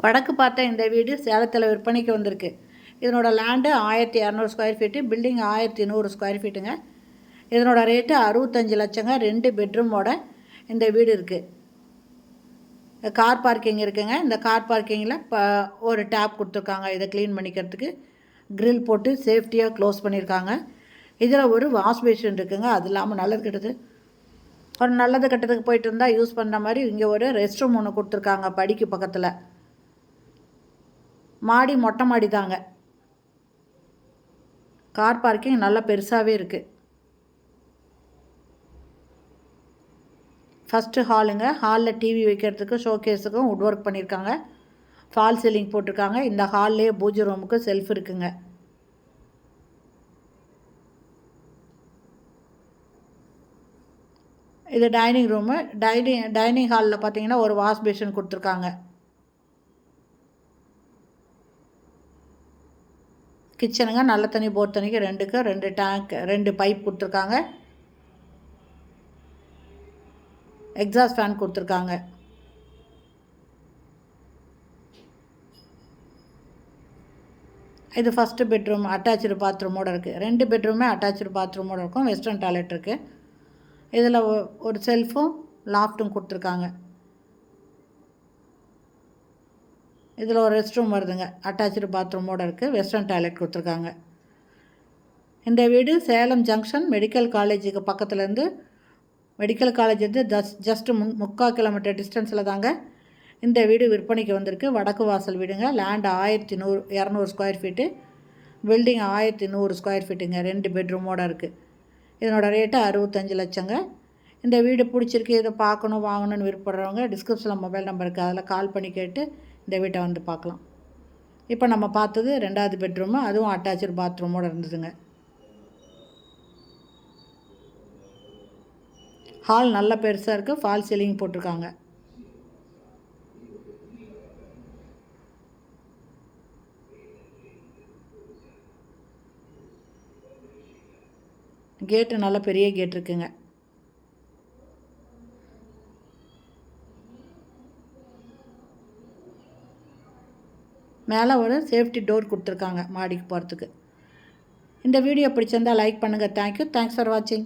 வடக்கு பார்த்த இந்த வீடு சேலத்தில் விற்பனைக்கு வந்திருக்கு. இதனோட land 1200 square feet, building 1100 square ஃபீட்டுங்க. இதனோட ரேட்டு 65 லட்சங்க. 2 பெட்ரூமோட இந்த வீடு இருக்குது. கார் பார்க்கிங் இருக்குங்க. இந்த கார் பார்க்கிங்கில் ஒரு டேப் கொடுத்துருக்காங்க. இதை க்ளீன் பண்ணிக்கிறதுக்கு க்ரில் போட்டு சேஃப்டியாக க்ளோஸ் பண்ணியிருக்காங்க. இதில் ஒரு வாஷ் பேஷன் இருக்குங்க. அது இல்லாமல் நல்லது கெட்டது ஒரு நல்லது கெட்டதுக்கு போயிட்டு இருந்தால் யூஸ் பண்ணுற மாதிரி இங்கே ஒரு ரெஸ்ட் ரூம் ஒன்று கொடுத்துருக்காங்க படிக்கு பக்கத்தில். மாடி மொட்டை மாடி தாங்க. கார் பார்க்கிங் நல்லா பெருசாகவே இருக்குது. ஃபஸ்ட்டு ஹாலுங்க. ஹாலில் டிவி வைக்கிறதுக்கு ஷோகேஸுக்கும் வுட் ஒர்க் பண்ணியிருக்காங்க. ஃபால் சீலிங் போட்டிருக்காங்க. இந்த ஹால்லேயே பூஜை ரூமுக்கு செல்ஃப் இருக்குங்க. இது டைனிங் ரூமு. டைனிங் ஹாலில் பார்த்தீங்கன்னா ஒரு வாஷ் பேஷன் கொடுத்துருக்காங்க. கிச்சனுங்க. நல்ல தண்ணி போர் தண்ணிக்கு 2 டேங்க் 2 பைப் கொடுத்துருக்காங்க. எக்ஸாஸ்ட் ஃபேன் கொடுத்துருக்காங்க. இது ஃபஸ்ட்டு பெட்ரூம் அட்டாச்சு பாத்ரூமோடு இருக்குது. 2 பெட்ரூமே அட்டாச்சு பாத்ரூமோடு இருக்கும். வெஸ்டர்ன் டாய்லெட் இருக்குது. இதில் ஒரு செல்ஃபும் லாஃப்ட்டும் கொடுத்துருக்காங்க. இதில் ஒரு ரெஸ்ட் ரூம் வருதுங்க. அட்டாச்சு பாத்ரூமோடு இருக்குது. வெஸ்டர்ன் டாய்லெட் கொடுத்துருக்காங்க. இந்த வீடு சேலம் ஜங்ஷன் மெடிக்கல் காலேஜுக்கு பக்கத்துலேருந்து மெடிக்கல் காலேஜ்லேருந்து ஜஸ்ட்டு 3/4 கிலோமீட்டர் டிஸ்டன்ஸில் தாங்க இந்த வீடு விற்பனைக்கு வந்திருக்கு. வடக்கு வாசல் வீடுங்க. Land 1200 square feet, building 1100 square ஃபீட்டுங்க. 2 பெட்ரூமோடு இருக்குது. இதனோட ரேட்டு 65 லட்சங்க. இந்த வீடு பிடிச்சிருக்கு, இதை பார்க்கணும் வாங்கணும்னு விருப்பப்படுறவங்க டிஸ்கிரிப்ஷனில் மொபைல் நம்பர் இருக்குது. அதில் கால் பண்ணி கேட்டு இந்த வீட்டை வந்து பார்க்கலாம். இப்போ நம்ம பார்த்தது 2வது பெட்ரூமு. அதுவும் அட்டாச்சு பாத்ரூமோடு இருந்ததுங்க. ஹால் நல்லா பெருசாக இருக்குது. ஃபால் சீலிங் போட்டிருக்காங்க. கேட்டு நல்ல பெரிய கேட் இருக்குங்க. மேலே ஒரு சேஃப்டி டோர் கொடுத்துருக்காங்க மாடிக்கு போகிறதுக்கு. இந்த வீடியோ பிடிச்சிருந்தால் லைக் பண்ணுங்கள். தேங்க்யூ. தேங்க்ஸ் ஃபார் வாட்சிங்.